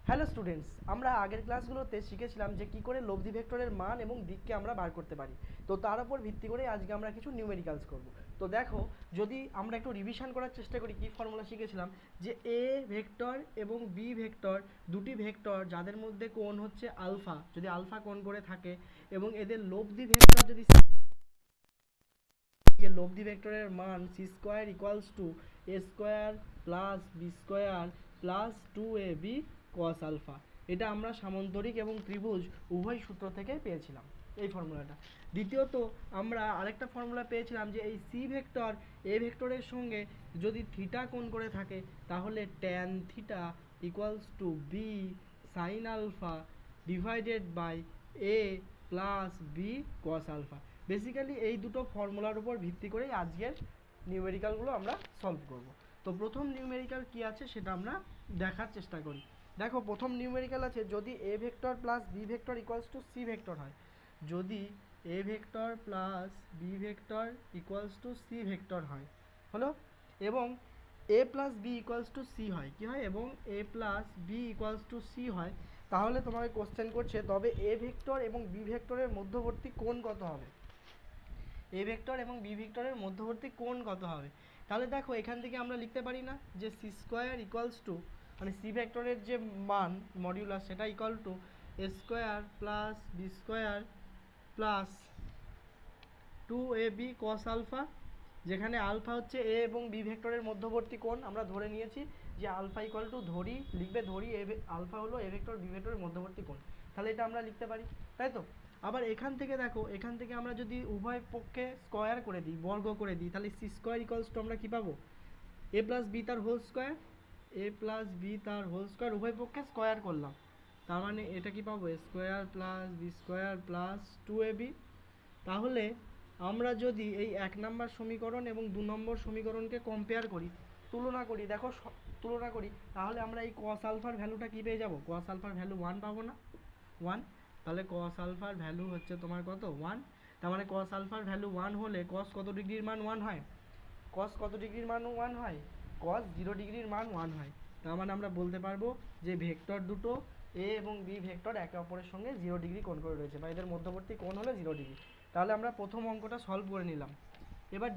Hello students, আমরা আগের ক্লাসগুলোতে শিখেছিলাম যে কী করে লব্ধি ভেক্টরের মান এবং দিককে আমরা বার করতে পারি। তো তার উপর ভিত্তি করে আজকে আমরা কিছু নিউমেরিক্যালস করব। তো দেখো, যদি আমরা একটু রিভিশন করার চেষ্টা করি কী ফর্মুলা শিখেছিলাম, যে এ ভেক্টর এবং বি ভেক্টর দুটি ভেক্টর যাদের মধ্যে কোণ হচ্ছে আলফা, যদি আলফা কোণ করে থাকে এবং এদের লব্ধি ভেক্টর যদি যে লব্ধি ভেক্টরের মান C square equals to A square plus B square plus 2ab cos alpha. এটা আমরা সামান্তরিক এবং ত্রিভুজ উভয় সূত্র থেকে পেয়েছিলাম এই ফর্মুলাটা। দ্বিতীয়ত আমরা আরেকটা ফর্মুলা পেয়েছিলাম যে এই সি ভেক্টর এ ভেক্টরের সঙ্গে যদি থিটা কোণ করে থাকে তাহলে tan theta equals to B sine alpha divided by A plus B cos alpha. Basically এই দুটো ফর্মুলার উপর ভিত্তি করেই আজকের নিউমেরিক্যালগুলো আমরা সলভ করব। তো প্রথম নিউমেরিক্যাল কি আছে সেটা আমরা দেখার চেষ্টা করি। দেখো, প্রথম নিউমেরিক্যাল আছে যদি A vector plus B vector equals to C vector হয়। যদি A vector plus B vector equals to C vector হয় হলো, এবং A plus B equals to C হয়, কি হয়, এবং A plus B equals to C হয়, তাহলে তোমাকে কোশ্চেন করছে তবে এ ভেক্টর এবং বি ভেক্টরের মধ্যবর্তী কোণ কত হবে। এ ভেক্টর এবং বি ভেক্টরের মধ্যবর্তী কোণ কত হবে। তাহলে দেখো, এখান থেকে আমরা লিখতে পারি না যে সি স্কোয়ার ইকুয়ালস টু, মানে সি ভেক্টরের যে মান মডিউলাস সেটা equal to A square plus B square plus 2ab cos alpha, যেখানে আলফা হচ্ছে এ এবং বি ভেক্টরের মধ্যবর্তী কোণ। আমরা ধরে নিয়েছি যে আলফা ইকুয়াল টু ধরি আলফা হলো এ ভেক্টর বি ভেক্টরের মধ্যবর্তী কোণ। তাহলে এটা আমরা লিখতে পারি, তাই তো। আবার এখান থেকে দেখো, এখান থেকে আমরা যদি উভয় পক্ষে স্কোয়ার করে দিই, বর্গ করে দিই, তাহলে সি স্কোয়ার ইকুয়ালস টু আমরা কী পাবো, এ প্লাস বি তার whole square, A plus B তার হোল স্কোয়ার উভয় পক্ষে স্কোয়ার করলাম, তার মানে এটা কি পাবো, square plus B square plus 2ab। তাহলে আমরা যদি এই 1 নম্বর সমীকরণ এবং 2 নম্বর সমীকরণকে কম্পেয়ার করি, তুলনা করি, দেখো তুলনা করি, তাহলে আমরা এই কস আলফার ভ্যালুটা কী পেয়ে যাব, কস আলফার ভ্যালু 1 পাবো না, 1। তাহলে কস আলফার ভ্যালু হচ্ছে তোমার কত, 1। তার মানে কস আলফার ভ্যালু 1 হলে কস কত ডিগ্রির মান 1 হয়, কস কত ডিগ্রির মান 1 হয়, কস 0 ডিগ্রির মান 1 হয়। তার মানে আমরা বলতে পারবো যে ভেক্টর দুটো এ এবং বি ভেক্টর একে অপরের সঙ্গে 0 ডিগ্রি কোণ করে রয়েছে, বা এদের মধ্যবর্তী কোণ হলো 0 ডিগ্রি। তাহলে আমরা প্রথম অঙ্কটা সলভ করে নিলাম। এবার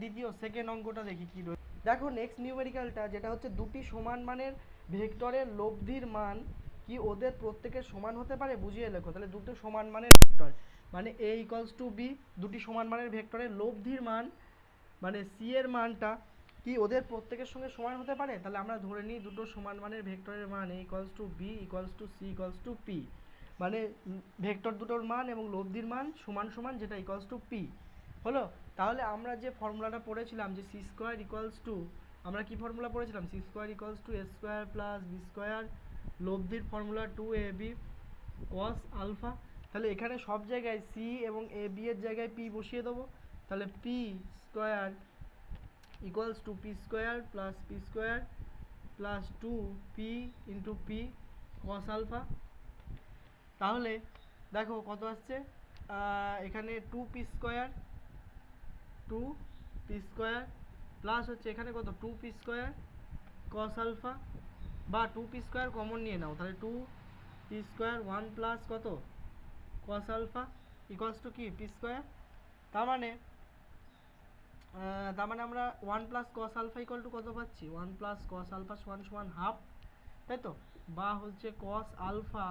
সেকেন্ড অঙ্কটা দেখি কি রয়েছে। দেখো, নেক্সট নিউমেরিক্যালটা যেটা হচ্ছে দুটি সমান মানের ভেক্টরের লব্ধির মান কি ওদের প্রত্যেকের সমান হতে পারে, বুঝিয়ে লেখো। তাহলে দুটো সমান মানের ভেক্টর মানে এ ইকুয়ালস টু বি, দুটি সমান মানের ভেক্টরের লব্ধির মান মানে সি এর মানটা কি ওদের প্রত্যেকের সঙ্গে সমান হতে পারে। তাহলে আমরা ধরে নিই দুটো সমান মানের ভেক্টরের মান A equals to B equals to C equals to P, মানে ভেক্টর দুটোর মান এবং লব্ধির মান সমান সমান, যেটা ইকুয়ালস টু পি হলো। তাহলে আমরা যে ফর্মুলাটা পড়েছিলাম যে সি স্কোয়ার ইকুয়ালস টু, আমরা কি ফর্মুলা পড়েছিলাম, C square equals to A square plus B square, লব্ধির ফর্মুলা 2ab কস আলফা। তাহলে এখানে সব জায়গায় সি এবং এ বি এর জায়গায় পি বসিয়ে দেবো। তাহলে P square equals to P square plus 2p into P cos alpha. তাহলে দেখো কত আসছে, এখানে 2p স্কোয়ার প্লাস হচ্ছে এখানে কত 2p স্কোয়ার কস আলফা, বা 2p স্কোয়ার কমন নিয়ে নাও, তাহলে 2p স্কোয়ার 1 প্লাস কত কস আলফা ইকুয়ালস টু কি পি স্কোয়ার। তার মানে আমরা 1 plus cos alpha equal to কত পাচ্ছি, 1 প্লাস কস আলফা সমান সমান হাফ, তাই তো, বা হচ্ছে কস আলফা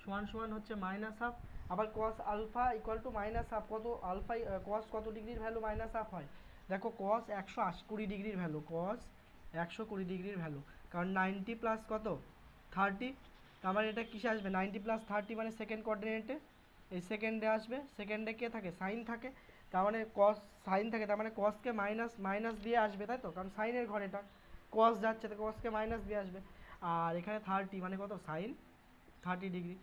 সমান সমান হচ্ছে মাইনাস হাফ। আবার cos alpha equal to minus half, কত আলফা কস কত ডিগ্রির ভ্যালু মাইনাস হাফ হয়, দেখো কস 120 ডিগ্রির ভ্যালু, কস 120 ডিগ্রির ভ্যালু, কারণ 90 প্লাস কত 30, তার মানে এটা কিসে আসবে, 90 প্লাস 30 মানে সেকেন্ড কোঅর্ডিনেটে, এই সেকেন্ডে আসবে, সেকেন্ডে কে থাকে, সাইন থাকে, তার মানে কস সাইন থাকে, তার মানে কসকে মাইনাস দিয়ে আসবে, তাই তো, কারণ সাইনের ঘর এটা, কস যাচ্ছে তো কসকে মাইনাস দিয়ে আসবে। আর এখানে 30 মানে কত, সাইন 30 ডিগ্রি,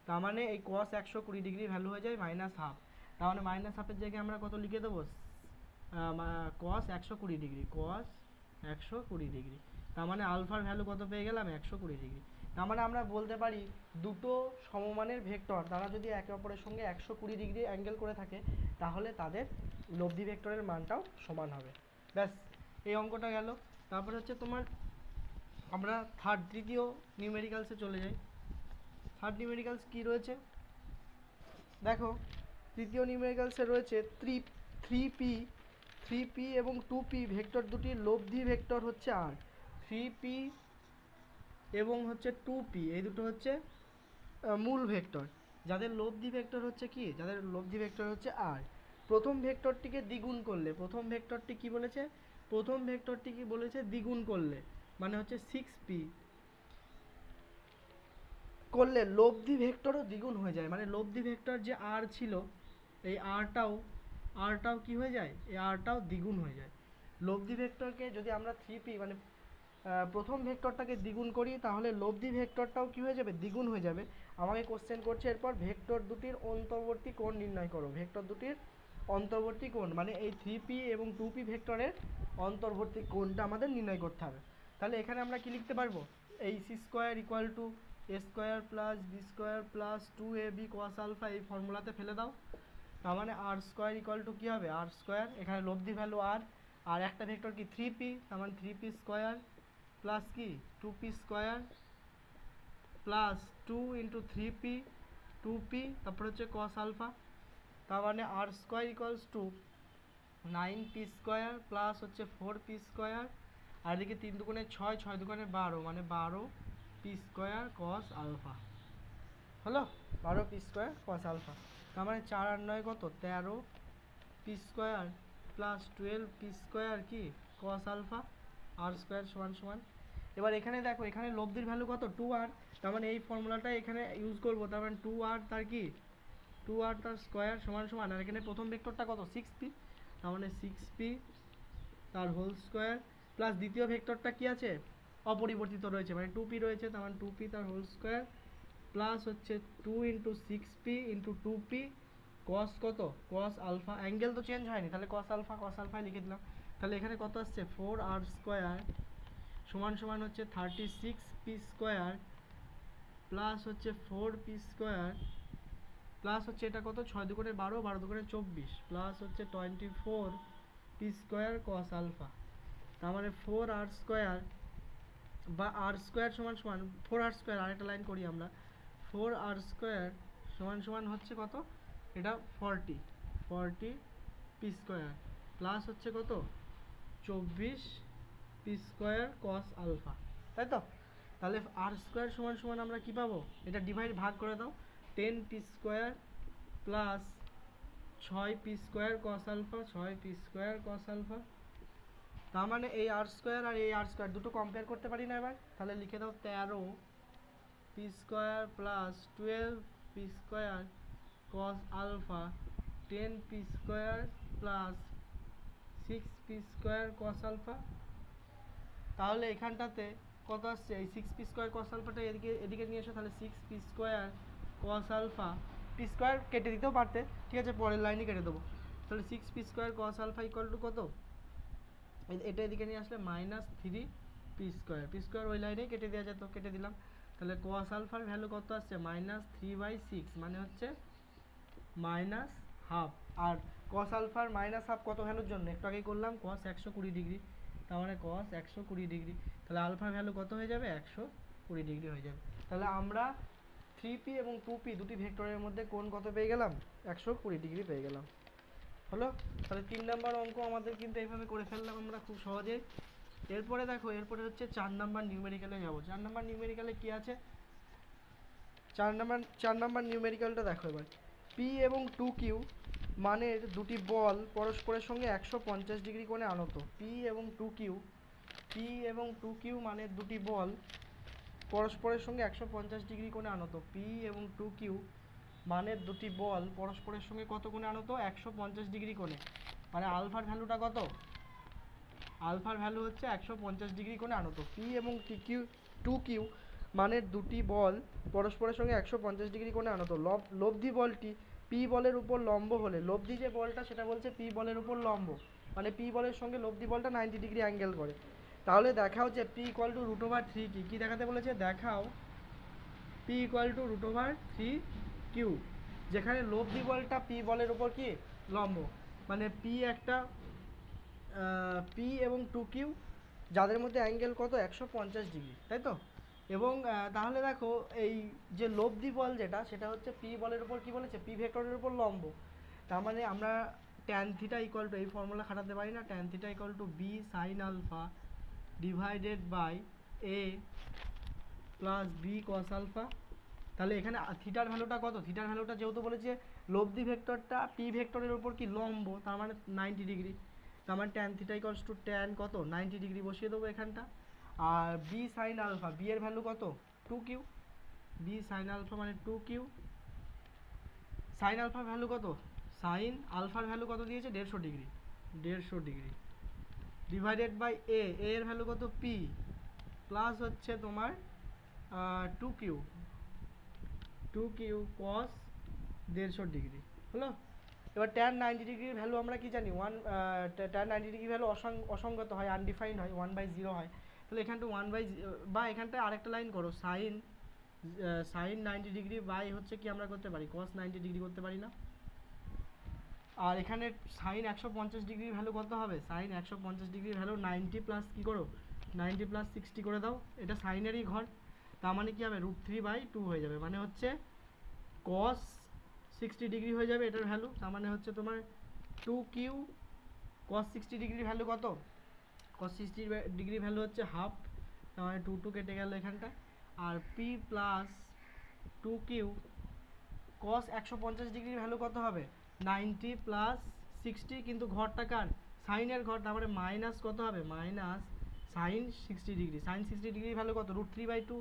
তার মানে এই কস 120 ডিগ্রি ভ্যালু হয়ে যায় মাইনাস হাফ। তার মানে মাইনাস হাফের জায়গায় আমরা কত লিখে দেবো, কস 120 ডিগ্রি, কস 120 ডিগ্রি, তার মানে আলফার ভ্যালু কত পেয়ে গেলাম, 120 ডিগ্রি। তার মানে আমরা বলতে পারি দুটো সমমানের ভেক্টর তারা যদি একে অপরের সঙ্গে 120 ডিগ্রি অ্যাঙ্গেল করে থাকে তাহলে তাদের লব্ধি ভেক্টরের মানটাও সমান হবে। ব্যাস, এই অঙ্কটা গেল। তারপরে হচ্ছে তোমার আমরা তৃতীয় নিউমেরিক্যালসে চলে যাই। থার্ড নিউমেরিক্যালস কী রয়েছে দেখো, তৃতীয় নিউমেরিক্যালসে রয়েছে থ্রি পি এবং 2p ভেক্টর দুটির লব্ধি ভেক্টর হচ্ছে আর। 3p এবং হচ্ছে 2p এই দুটো হচ্ছে মূল ভেক্টর, যাদের লব্ধি ভেক্টর হচ্ছে কি, যাদের লব্ধি ভেক্টর হচ্ছে আর। প্রথম ভেক্টরটিকে দ্বিগুণ করলে, প্রথম ভেক্টরটি কি বলেছে, প্রথম ভেক্টরটি কি বলেছে দ্বিগুণ করলে মানে হচ্ছে 6p করলে লব্ধি ভেক্টরও দ্বিগুণ হয়ে যায়, মানে লব্ধি ভেক্টর যে আর ছিল এই আরটাও কি হয়ে যায়, এই আরটাও দ্বিগুণ হয়ে যায়। লব্ধি ভেক্টরকে যদি আমরা 3p মানে প্রথম ভেক্টরটাকে দ্বিগুণ করি তাহলে লব্ধি ভেক্টরটাও কি হয়ে যাবে, দ্বিগুণ হয়ে যাবে। আমাকে কোশ্চেন করছে এরপর ভেক্টর দুটির অন্তর্বর্তী কোণ নির্ণয় করো। ভেক্টর দুটির অন্তর্বর্তী কোণ মানে এই 3p এবং 2p ভেক্টরের অন্তর্বর্তী কোণটা আমাদের নির্ণয় করতে হবে। তাহলে এখানে আমরা কি লিখতে পারবো, এই C square equal to A square plus B square plus 2ab cos alpha এই ফর্মুলাতে ফেলে দাও। তার মানে আর স্কোয়ার ইকুয়াল টু কী হবে, আর স্কোয়ার, এখানে লব্ধি ভ্যালু আর একটা ভেক্টর কি 3p, তার মানে 3p স্কোয়ার প্লাস কি 2p square plus 2 into 3p 2p তারপরে হচ্ছে cos আলফা, তার মানে আর square equals to 9p square plus হচ্ছে 4p স্কোয়ার, আর এদিকে 3 দুগুণে 6, 6 দুগুণে 12 মানে 12p স্কোয়ার cos আলফা হলো, 12p স্কোয়ার cos আলফা। তার মানে 4 আর 9 কত 13p square plus 12p square কি cos আলফা আর স্কোয়ার সমান সমান। এবার এখানে দেখো, এখানে লব্ধির ভ্যালু কত 2r, তার মানে এই ফর্মুলাটা এখানে ইউজ করব, তার মানে 2r তার কি 2r তার স্কোয়ার সমান সমান, আর এখানে প্রথম ভেক্টরটা কত 6p, তার মানে 6p তার হোল স্কোয়ার প্লাস দ্বিতীয় ভেক্টরটা কি আছে অপরিবর্তিত রয়েছে মানে 2p রয়েছে, তার মানে 2p তার হোল স্কোয়ার প্লাস হচ্ছে 2 into 6p into 2p cos কত cos আলফা, অ্যাঙ্গেল তো চেঞ্জ হয়নি তাহলে cos আলফা লিখে দিলাম। তাহলে এখানে কত আসছে 4r স্কোয়ার সমান সমান হচ্ছে 36p স্কোয়ার প্লাস হচ্ছে 4p স্কোয়ার প্লাস হচ্ছে এটা কত 6 দুগুণে 12, 12 দুগুণে 24 প্লাস হচ্ছে 24p স্কোয়ার cos আলফা। তার মানে 4r স্কোয়ার বা আর স্কোয়ার সমান সমান 4r স্কোয়ার, আরেকটা লাইন করি আমরা, 4r স্কোয়ার সমান সমান হচ্ছে কত, এটা 40p স্কোয়ার প্লাস হচ্ছে কত 24p স্কোয়ার cos আলফা, তাই তো। তাহলে আর স্কোয়ার সমান সমান আমরা কি পাবো, এটা ডিভাইড ভাগ করে দাও, 10p square plus 6p square cos alpha, 6p square cos alpha. তার মানে এই আর স্কোয়ার আর এই আর স্কোয়ার দুটো কম্পেয়ার করতে পারি না এবার, তাহলে লিখে দাও 13p square plus 12p square cos alpha 10p square plus 6p square cos alpha. তাহলে এখানটাতে কত আসছে, এই 6p স্কোয়ার cos আলফাটা এদিকে নিয়ে এসো, তাহলে 6p square cos alpha, p square কেটে দিতেও পারতে, ঠিক আছে পরের লাইনে কেটে দেবো। তাহলে 6p square cos alpha equal to কত, এটা এদিকে নিয়ে আসলে -3p স্কোয়ার, p স্কোয়ার ওই লাইনেই কেটে দেওয়া যেত, কেটে দিলাম। তাহলে cos আলফার ভ্যালু কত আসছে -3/6 মানে হচ্ছে -12, আর cos আলফার -12 কত ভ্যালুর জন্য একটু আগেই করলাম cos 120 ডিগ্রি, তার মানে cos 120 ডিগ্রি, তাহলে আলফার ভ্যালু কত হয়ে যাবে 120 ডিগ্রি হয়ে যাবে। তাহলে আমরা 3p এবং 2p দুটি ভেক্টরের মধ্যে কোণ কত পেয়ে গেলাম 120 ডিগ্রি পেয়ে গেলাম হলো। তাহলে 3 নাম্বার অঙ্ক আমাদের কিন্তু এইভাবে করে ফেললাম আমরা খুব সহজে। এরপরে দেখো, এরপরে হচ্ছে 4 নাম্বার নিউমেরিক্যালে যাব। 4 নাম্বার নিউমেরিক্যালে কি আছে, 4 নাম্বার নিউমেরিক্যালটা দেখো এবার, p এবং 2q মানের দুটি বল পরস্পরের সঙ্গে 150 ডিগ্রি কোণে আনত। p এবং 2q মানের দুটি বল পরস্পরের সঙ্গে 150 ডিগ্রি কোণে আনত। p এবং 2q মানের দুটি বল পরস্পরের সঙ্গে কত কোণে আনত 150 ডিগ্রি কোণে, মানে আলফার ভ্যালুটা কত, আলফার ভ্যালু হচ্ছে 150 ডিগ্রি কোণে আনত। p এবং 2q মানের দুটি বল পরস্পরের সঙ্গে 150 ডিগ্রি কোণে আনত। লব্ধি বলটি p বলের উপর লম্ব হলে, লব্ধি যে বলটা সেটা বলছে p বলের উপর লম্ব, মানে p বলের সঙ্গে লব্ধি বলটা 90 ডিগ্রি অ্যাঙ্গেল করে। তাহলে দেখাও যে p = √3 কি দেখাতে বলেছে, দেখাও p = √3q, যেখানে লব্ধি বলটা p বলের উপর কি লম্ব, মানে p একটা p এবং 2q যাদের মধ্যে অ্যাঙ্গেল কত 150 ডিগ্রি, তাই তো। এবং তাহলে দেখো এই যে লব্ধি বল যেটা সেটা হচ্ছে পি বলের উপর কি বলেছে, পি ভেক্টরের উপর লম্ব। তার মানে আমরা ট্যান থিটা ইকুয়াল টু এই ফর্মুলা খাটাতে পারি না, tan theta equal to B sine alpha divided by A plus B cos alpha. তাহলে এখানে থিটার ভ্যালুটা কত, থিটার ভ্যালুটা যেহেতু বলেছে লব্ধি ভেক্টরটা পি ভেক্টরের উপর কি লম্ব, তার মানে 90 ডিগ্রি। তার মানে tan theta equals two tan কত 90 ডিগ্রি বসিয়ে দেবো এখানটা। আর বি সাইন আলফা, বি এর ভ্যালু কত 2q, বি সাইন আলফা মানে 2q। সাইন আলফার ভ্যালু কত, সাইন আলফার ভ্যালু কত দিয়েছে 150 ডিগ্রি, 150 ডিগ্রি ডিভাইডেড বাই এ, এর ভ্যালু কত পি, প্লাস হচ্ছে তোমার 2q, 2q cos 150 ডিগ্রি হলো। এবার ট্যান 90 ডিগ্রির ভ্যালু আমরা কি জানি, ট্যান 90 ডিগ্রি ভ্যালু অসংগত হয়, আনডিফাইন্ড হয়, 1/0 হয়। তাহলে এখানটা 1/, বা এখানটায় আরেকটা লাইন করো, সাইন 90 ডিগ্রি বাই হচ্ছে কি আমরা করতে পারি cos 90 ডিগ্রি করতে পারি না। আর এখানে সাইন 150 ডিগ্রির ভ্যালু কত হবে, সাইন 150 ডিগ্রির ভ্যালু 90 প্লাস কি করো 90 প্লাস 60 করে দাও, এটা সাইনেরই ঘর। তার মানে কি হবে √3/2 হয়ে যাবে, মানে হচ্ছে cos 60 ডিগ্রি হয়ে যাবে এটার ভ্যালু। তার মানে হচ্ছে তোমার 2q cos 60 ডিগ্রির ভ্যালু কত, cos 60 ডিগ্রি ভ্যালু হচ্ছে হাফ, তার মানে 2 কেটে গেল এখানটা। আর p প্লাস 2q cos 150 ডিগ্রির ভ্যালু কত হবে 90 প্লাস 60, কিন্তু ঘরটা কার সাইনের ঘর, তারপরে মাইনাস কত হবে মাইনাস সাইন 60 ডিগ্রি, সাইন 60 ডিগ্রির ভ্যালু কত √3/2,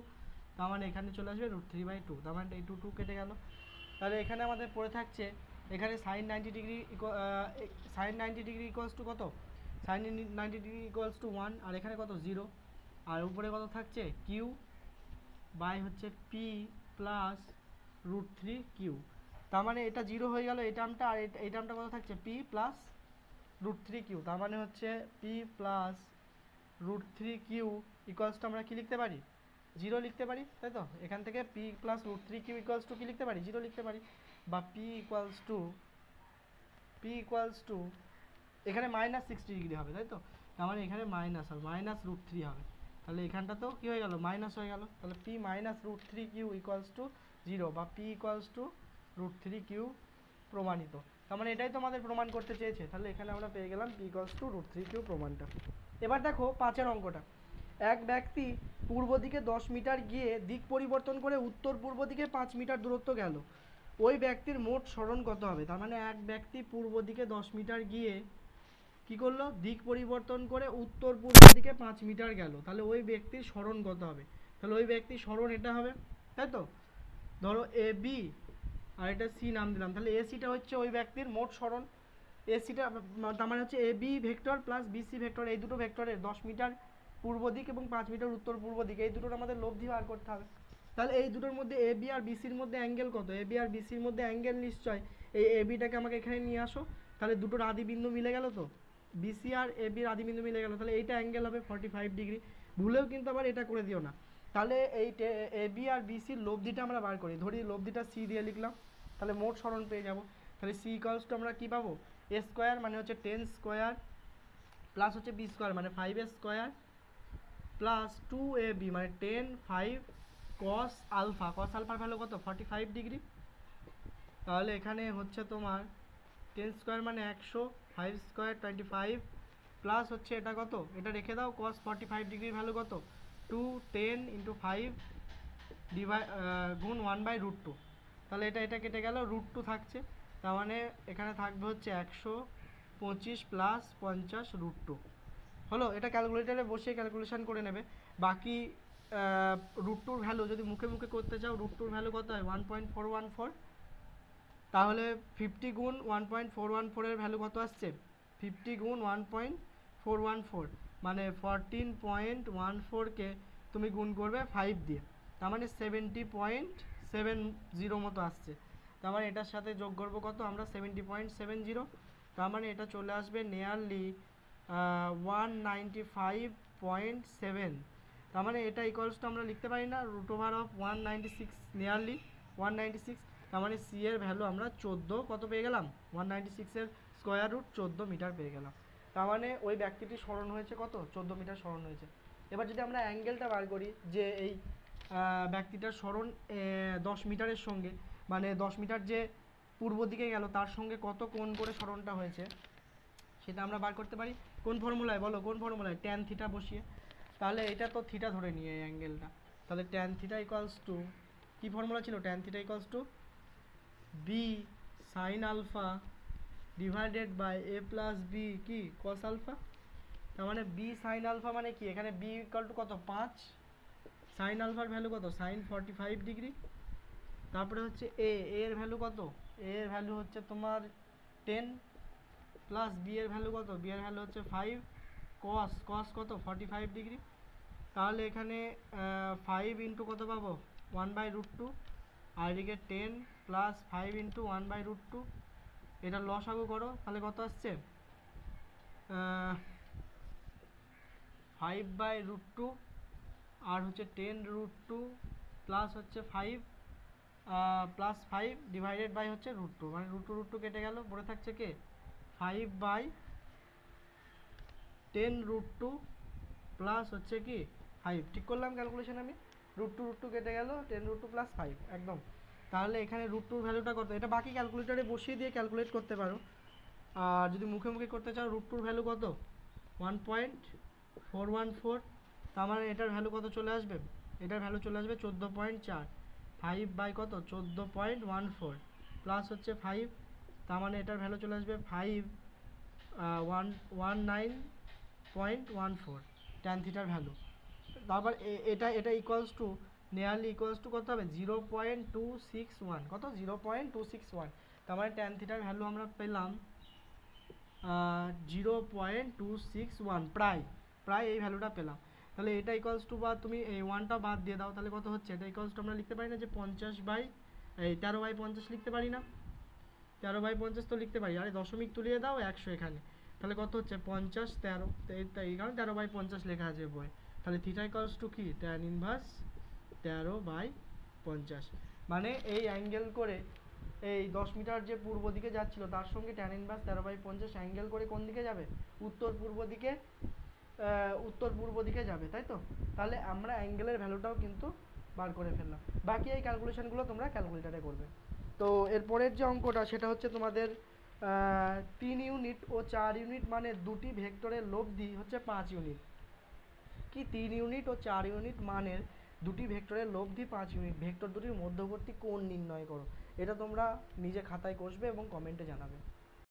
তার মানে এখানে চলে আসবে √3/2, তার মানে এই 2 কেটে গেল। তাহলে এখানে আমাদের পড়ে থাকছে এখানে sine 90 degree sine 90 degree equals to কত, সাইন 90 ডিগ্রি ইকুয়ালস টু 1, আর এখানে কত 0, আর উপরে কত থাকছে কিউ বাই হচ্ছে পি প্লাস √3q। তার মানে এটা 0 হয়ে গেল এই টার্মটা, আর এই টার্মটা কত থাকছে পি প্লাস √3q। তার মানে হচ্ছে P plus √3q equals to আমরা কি লিখতে পারি 0 লিখতে পারি, তাই তো। এখান থেকে P plus √3q equals to কি লিখতে পারি 0 লিখতে পারি, বা পি ইকুয়ালস টু এখানে মাইনাস 60 ডিগ্রি হবে, তাই তো। তার মানে এখানে মাইনাস হবে, মাইনাস √3 হবে। তাহলে এখানটা তো কি হয়ে গেল মাইনাস হয়ে গেল, তাহলে P minus √3q equals to 0, বা পি ইকুয়ালস টু √3q প্রমাণিত। তার মানে এটাই তো আমাদের প্রমাণ করতে চেয়েছে, তাহলে এখানে আমরা পেয়ে গেলাম পি ইকুয়ালস টু √3q প্রমাণটা। এবার দেখো 5 অঙ্কটা, এক ব্যক্তি পূর্ব দিকে 10 মিটার গিয়ে দিক পরিবর্তন করে উত্তর পূর্ব দিকে 5 মিটার দূরত্ব গেল, ওই ব্যক্তির মোট সরণ কত হবে। তার মানে এক ব্যক্তি পূর্ব দিকে 10 মিটার গিয়ে কি করলো, দিক পরিবর্তন করে উত্তর পূর্ব দিকে 5 মিটার গেল, তাহলে ওই ব্যক্তির সরণ কত হবে। তাহলে ওই ব্যক্তির সরণ এটা হবে, তাই তো। ধরো এ বি আর এটা সি নাম দিলাম, তাহলে এসিটা হচ্ছে ওই ব্যক্তির মোট সরণ, এসিটা তার মানে হচ্ছে A B vector plus BC vector, এই দুটো ভেক্টরের 10 মিটার পূর্ব দিক এবং 5 মিটার উত্তর পূর্ব দিক, এই দুটোর আমাদের লব্ধি বার করতে হবে। তাহলে এই দুটোর মধ্যে এ বি আর বিসির মধ্যে অ্যাঙ্গেল কত, এ বি আর বিসির মধ্যে অ্যাঙ্গেল নিশ্চয় এই এ বিটাকে আমাকে এখানে নিয়ে আসো, তাহলে দুটোর আদি বিন্দু মিলে গেল, তো বিসি আর এ বির আদি বিন্দু মিলে গেল, তাহলে এইটা অ্যাঙ্গেল হবে 45 ডিগ্রি। ভুলেও কিন্তু আবার এটা করে দিও না। তাহলে এই এ বি আর বিসির লব্ধিটা আমরা বার করি, ধরি লব্ধিটা সি দিয়ে লিখলাম, তাহলে মোট সরণ পেয়ে যাব। তাহলে সি ইকুয়ালস টু আমরা কী পাবো, এ স্কোয়ার মানে হচ্ছে 10 স্কোয়ার প্লাস হচ্ছে বি স্কোয়ার মানে 5a স্কোয়ার প্লাস 2ab মানে 10 5 cos আলফা, cos আলফার ভ্যালু কত 45 ডিগ্রি। তাহলে এখানে হচ্ছে তোমার 10 স্কোয়ার মানে 100, 5 স্কোয়ার 25 প্লাস হচ্ছে এটা কত, এটা রেখে দাও cos 45 ডিগ্রির ভ্যালু কত 210 × 5 গুণ 1/√2, তাহলে এটা কেটে গেল √2 থাকছে, তার মানে এখানে থাকবে হচ্ছে 125 প্লাস 50 √2 হলো। এটা ক্যালকুলেটারে বসিয়ে ক্যালকুলেশন করে নেবে। বাকি √2 ভ্যালু যদি মুখে মুখে করতে চাও, √2 ভ্যালু কত হয় 1.414, তাহলে 50 গুণ 1.414 এর ভ্যালু কত আসছে 50 গুণ 1.414 মানে 14.14কে তুমি গুণ করবে 5 দিয়ে, তার মানে 70.70 মতো আসছে। তার মানে এটার সাথে যোগ করবো কত আমরা 70.70, তার মানে এটা চলে আসবে নিয়ারলি 195.7, তার মানে এটা ইকুয়ালস টু আমরা লিখতে পারি না √196 নিয়ারলি 196, তার মানে সি এর ভ্যালু আমরা 14 কত পেয়ে গেলাম 196 এর স্কোয়ার রুট 14 মিটার পেয়ে গেলাম। তার মানে ওই ব্যক্তিটি সরণ হয়েছে কত 14 মিটার সরণ হয়েছে। এবার যদি আমরা অ্যাঙ্গেলটা বার করি, যে এই ব্যক্তিটার সরণ 10 মিটারের সঙ্গে, মানে 10 মিটার যে পূর্ব দিকে গেল তার সঙ্গে কত কোণ করে সরণটা হয়েছে সেটা আমরা বার করতে পারি। কোন ফর্মুলায় বলো, কোন ফর্মুলায়? ট্যান থিটা বসিয়ে। তাহলে এটা তো থিটা ধরে নিয়ে এই অ্যাঙ্গেলটা, তাহলে ট্যান থিটা ইকুয়ালস টু, কী ফর্মুলা ছিল? Tan theta equals to B sine alpha divided by A plus B কি কস আলফা। তার মানে বি সাইন আলফা মানে কি, এখানে বি ইকুয়াল টু কত 5, সাইন আলফার ভ্যালু কত সাইন 45 ডিগ্রি, তারপরে হচ্ছে এর ভ্যালু কত, এর ভ্যালু হচ্ছে তোমার 10 প্লাস বি এর ভ্যালু কত, বি এর ভ্যালু হচ্ছে 5 কস কত 45 ডিগ্রি। তাহলে এখানে 5 ইন্টু কত পাবো 1/√2, আর এদিকে 10 প্লাস 5 ইন্টু 1/√2, এটা লসাগু করো তাহলে কত আসছে 5/√2 আর হচ্ছে 10√2 প্লাস হচ্ছে 5 প্লাস 5 ডিভাইডেড বাই হচ্ছে √2, মানে √2 কেটে গেল, পড়ে থাকছে কে 5/10√2 প্লাস হচ্ছে কি 5, ঠিক করলাম ক্যালকুলেশন আমি, √2 কেটে গেল 10√2 প্লাস 5 একদম। তাহলে এখানে √2 ভ্যালুটা কত, এটা বাকি ক্যালকুলেটারে বসিয়ে দিয়ে ক্যালকুলেট করতে পারো, আর যদি মুখে মুখে করতে চাও √2 ভ্যালু কত 1.414, তার মানে এটার ভ্যালু কত চলে আসবে, এটার ভ্যালু চলে আসবে 14.4, 5 বাই কত 14.14 প্লাস হচ্ছে 5, তার মানে এটার ভ্যালু চলে আসবে 519.14 ট্যান থিটার ভ্যালু। তারপর এটা equals to nearly equals to কত হবে 0.261, কত 0.261, তার মানে ট্যান থিটার ভ্যালু আমরা পেলাম 0.261, প্রায় এই ভ্যালুটা পেলাম। তাহলে এটা ইকুয়ালস টু, বা তুমি এই ওয়ানটা বাদ দিয়ে দাও তাহলে কত হচ্ছে, এটা ইকুয়ালস টু আমরা লিখতে পারি না যে 13/50 লিখতে পারি না, 13/50 তো লিখতে পারি, আরে দশমিক তুলিয়ে দাও 100 এখানে, তাহলে কত হচ্ছে 50 13, এই কারণে 13/50 লেখা আছে বই। তাহলে থিটা ইকুয়ালস টু কি ট্যান ইনভার্স 13/50, মানে এই অ্যাঙ্গেল করে এই 10 মিটার যে পূর্ব দিকে যাচ্ছিল তার সঙ্গে ট্যান ইনভার্স 13/50 অ্যাঙ্গেল করে কোন দিকে যাবে, উত্তর পূর্ব দিকে যাবে, তাই তো। তাহলে আমরা অ্যাঙ্গেলের ভ্যালুটাও কিন্তু বার করে ফেললাম, বাকি এই ক্যালকুলেশনগুলো তোমরা ক্যালকুলেটারে করবে। তো এরপরের যে অঙ্কটা সেটা হচ্ছে তোমাদের 3 ইউনিট ও 4 ইউনিট মানে দুটি ভেক্টরের লব্ধি হচ্ছে 5 ইউনিট। কি 3 ইউনিট ও 4 ইউনিট মানের দুটি ভেক্টরের লব্ধি 5 ইউনিট, ভেক্টর দুটির মধ্যবর্তী কোণ নির্ণয় করো। এটা তোমরা নিজে খাতায় কষবে এবং কমেন্টে জানাবে।